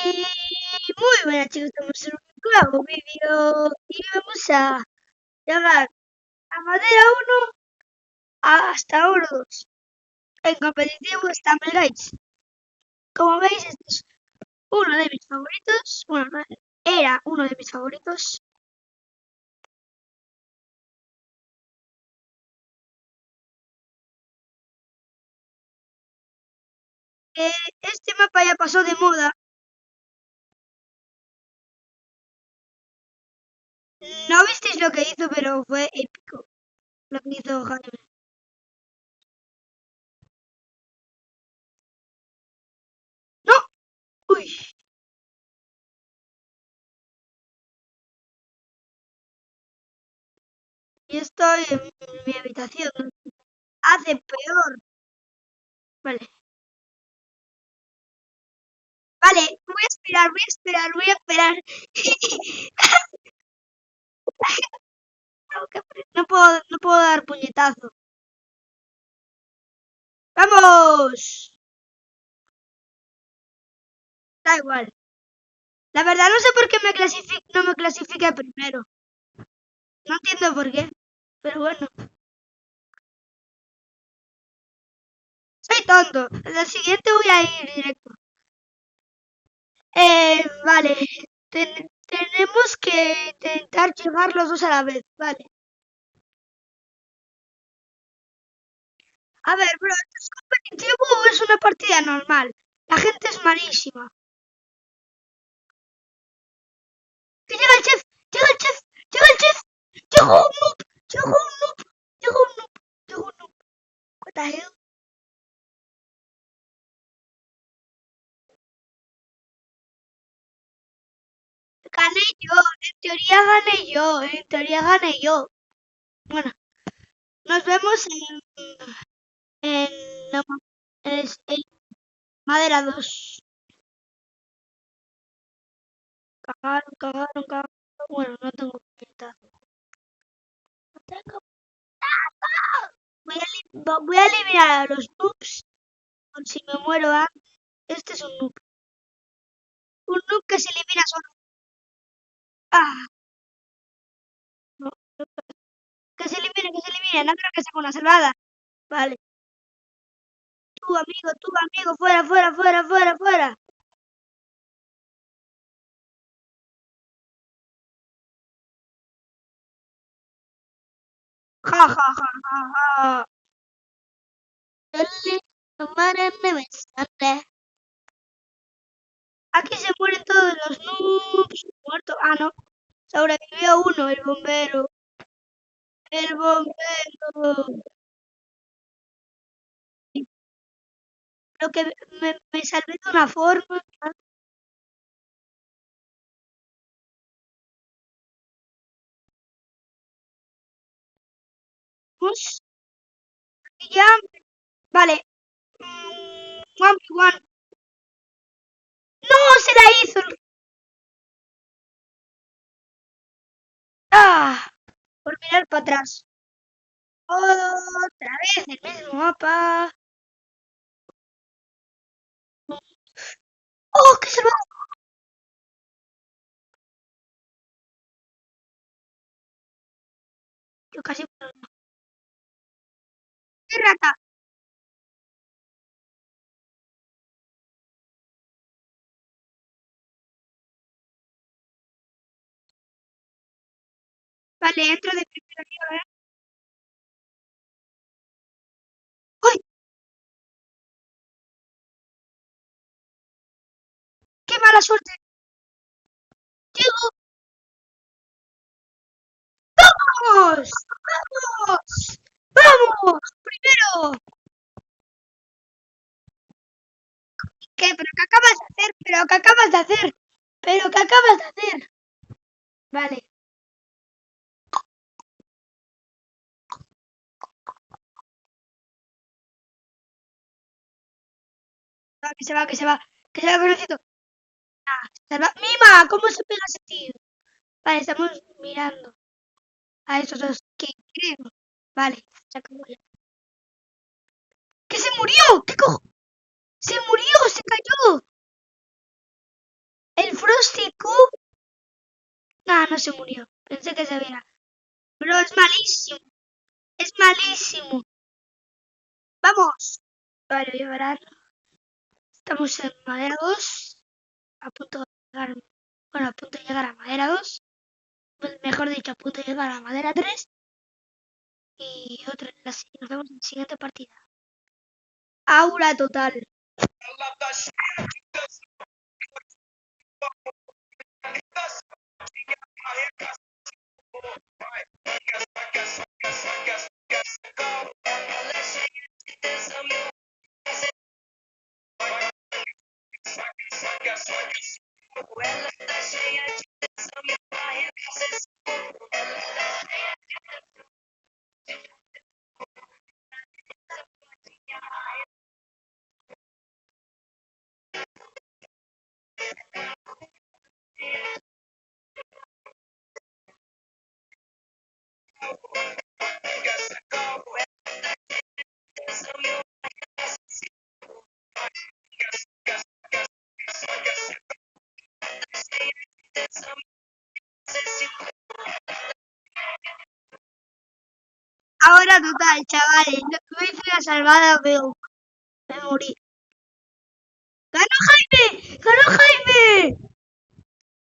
Muy buenas chicos, estamos en un nuevo vídeo y vamos a llegar a madera 1 hasta oro 2. En competitivo está Melgates. Como veis, este es uno de mis favoritos. Bueno, no, era uno de mis favoritos. Este mapa ya pasó de moda. No visteis lo que hizo, pero fue épico lo que hizo Jaime. ¡No! ¡Uy! Y estoy en mi habitación. Hace peor. Vale. Vale, voy a esperar, voy a esperar, voy a esperar. No puedo dar puñetazo. ¡Vamos! Da igual. La verdad no sé por qué no me clasifica primero. No entiendo por qué. Pero bueno. Soy tonto. En el siguiente voy a ir directo. Vale. Tenemos que intentar llegar los dos a la vez. Vale. A ver, bro, ¿esto es competitivo o es una partida normal? La gente es malísima. ¡Que llega el chef! ¡Llega el chef! ¡Llega el chef! ¡Llegó un noob! ¡Llegó un noob! ¡Llegó un noob! ¡Llegó un noob! What the hell? Gané yo, en teoría gané yo, en teoría gané yo. Bueno, nos vemos en, no, en Madera 2. Cagaron, cagaron, cagaron. Bueno, no tengo pinta. No tengo. Voy a eliminar a los noobs por si me muero antes. Este es un noob. Un noob que se elimina solo. Ah, no, que se elimine. No creo que sea una salvada. Vale. Tú amigo, fuera, fuera, fuera, fuera, fuera. Ja, ja, ja, ja, ja. Aquí se mueren todos los noobs. Muerto. Ah, no. Sobrevivió uno, el bombero. El bombero. Lo que me salvé de una forma. Vamos. Y ya. Vale. 1v1. ¡No! Se la hizo. ¡Ah! Por mirar para atrás. Otra vez el mismo mapa. ¡Oh! ¡Que se lo... Yo casi... ¡Qué rata! Vale, entro de primero, ¿eh? ¡Ay! ¡Qué mala suerte! ¡Llego! ¡Vamos! ¡Vamos! ¡Vamos! ¡Primero! ¿Qué? ¿Pero qué acabas de hacer? ¿Pero qué acabas de hacer? ¿Pero qué acabas de hacer? Vale. Va, que se va, que se va. Que se va, Conocito. Ah, se va. ¡Mima! ¿Cómo se pega ese tío? Vale, estamos mirando a esos dos que creo. Vale, se acabó ya. ¡Que se murió! ¿Qué cojo? ¡Se murió! ¡Se cayó! El Frosty Q. Nada, no se murió. Pensé que se había. Pero es malísimo. Es malísimo. ¡Vamos! Vale, voy a parar. Estamos en madera 2. A punto de llegar. Bueno, a punto de llegar a madera 2. Mejor dicho, a punto de llegar a madera 3. Y otra. Nos vemos en la siguiente partida. Aura total. Ahora total, chavales. No hice la salvada, pero me morí. ¡Ganó Jaime! ¡Ganó Jaime!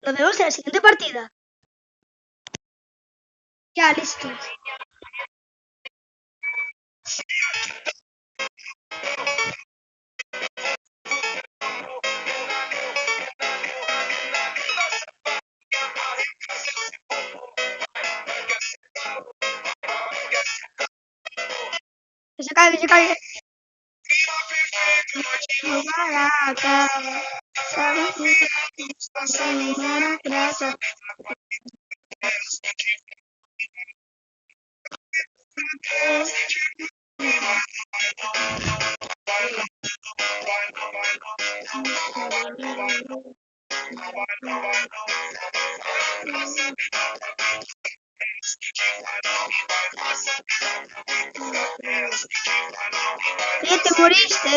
Nos vemos en la siguiente partida. Ya, listo. Que se cae, que se cae. ¿Qué te moriste?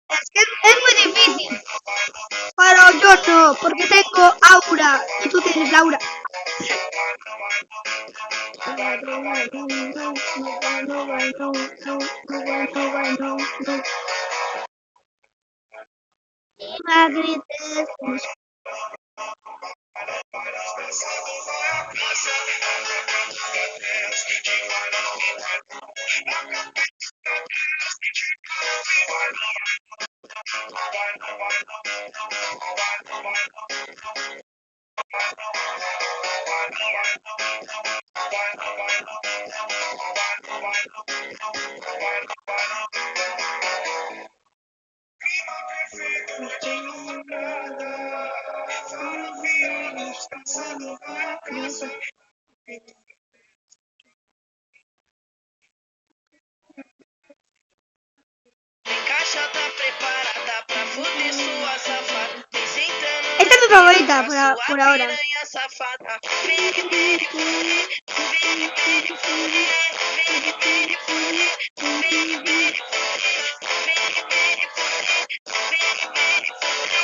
Es que es muy difícil. Pero yo no, porque tengo aura y tú tienes Laura. Esta es mi favorita por ahora.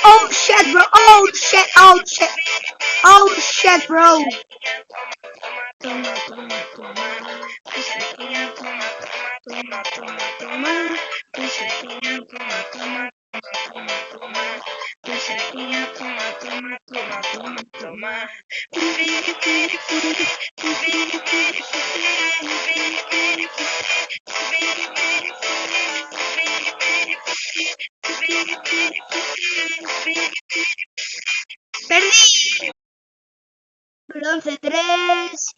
Oh shit, bro. Oh shit. Oh shit. Oh shit, bro. Perdí. Bronce 3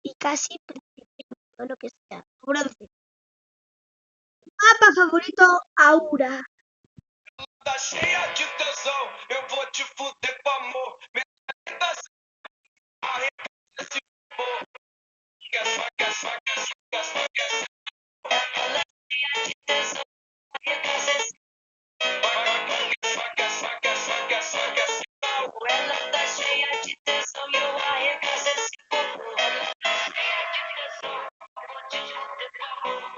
y casi todo lo que sea. Bronce. Mapa favorito, Aura. Tá cheia de tesão, eu vou te fuder com amor. Ela tá cheia de tesão e eu arregaço esse povo. Ela tá cheia de tesão, eu vou te fuder com amor.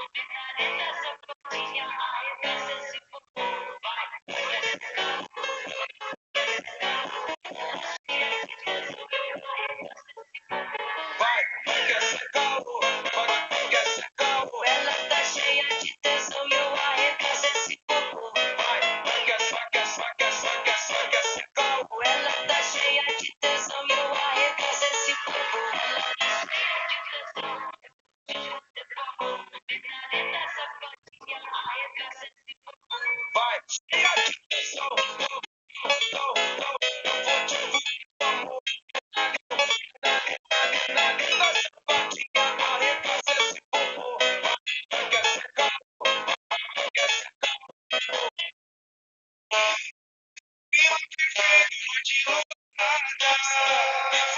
Vai, pega essa calor, vai, pega essa calor. Ela tá cheia de tesão e eu arregaço esse corpo. Vai, pega essa, pega essa, pega essa, pega essa, pega essa calor. Ela tá cheia de tesão e eu arregaço esse corpo. Ela tá cheia de tesão. Vai, cheia de tesão. Eu vou te fuder, amor. Na linda sapatinha, arregaça esse popô. Pega essa calor, pega essa clima perfeito de loucurada.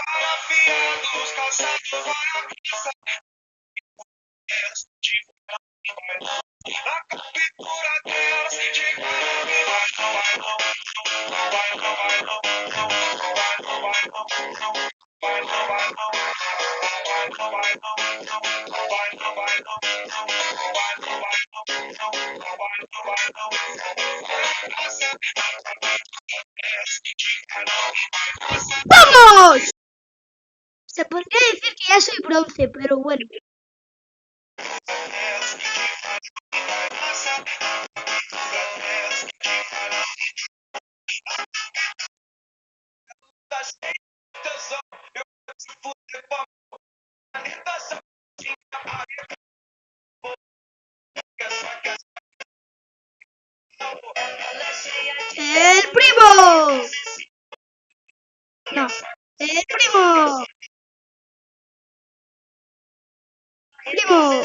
Fala afiado, os calçados vai a caça. Na captura delas, de cara me vai, não vai, não. Não vai, não vai, não. Não vai, não vai, não. Não vai, não vai, não. Não vai, não vai, não. Não vai, não vai, não. Não vai, não vai, não. Não vai, não vai, não. Nossa, ¡Vamos! Se podría decir que ya soy bronce, pero bueno. tá cheio de tesão. Eu vou te fuder, papo. Na linda sapatinha, arregaça essa calor. Ela é cheia de ¡El primo! No, el primo. Primo.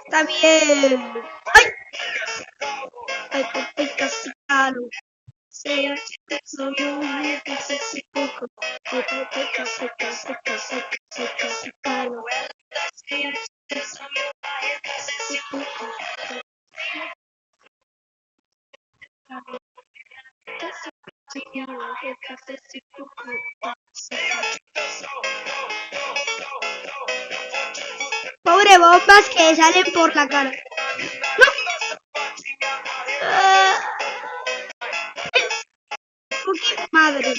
Está bien. ¡Ay! ¡Ay, ay, casi caro! Sea que soy un ese poco. Ay, ay, casi, casi, casi, casi, casi caro. Sea que soy un ese poco. Casi, casi, esse poco. Pobre bombas que salen por la cara. ¡No! ¡Qué madre!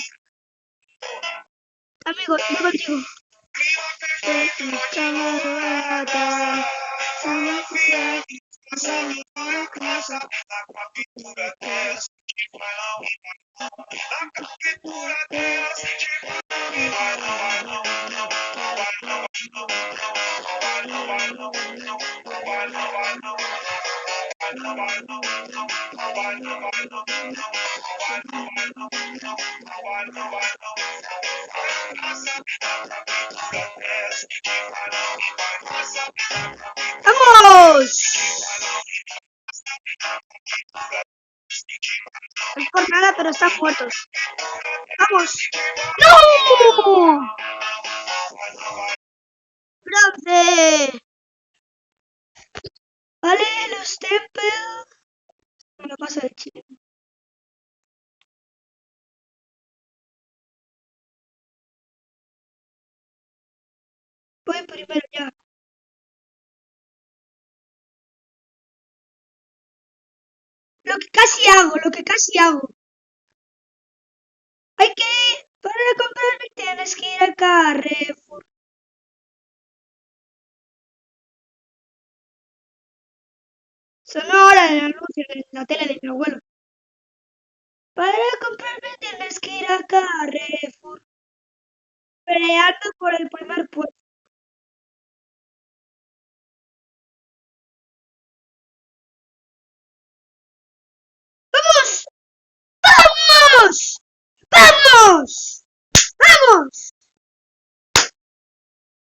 Amigo, estoy contigo. ¡Vamos! No es por nada, pero están muertos. ¡Vamos! ¡No! ¡Bronce! Vale, los templos. Me lo paso de Chile. Voy primero ya. Lo que casi hago. Hay que ir, para comprarme tienes que ir a Carrefour. Sonó ahora el anuncio en la tele de mi abuelo. Para comprarme tienes que ir a Carrefour. Peleando por el primer puesto. ¡Vamos! ¡Vamos! ¡Vamos! ¡Vamos!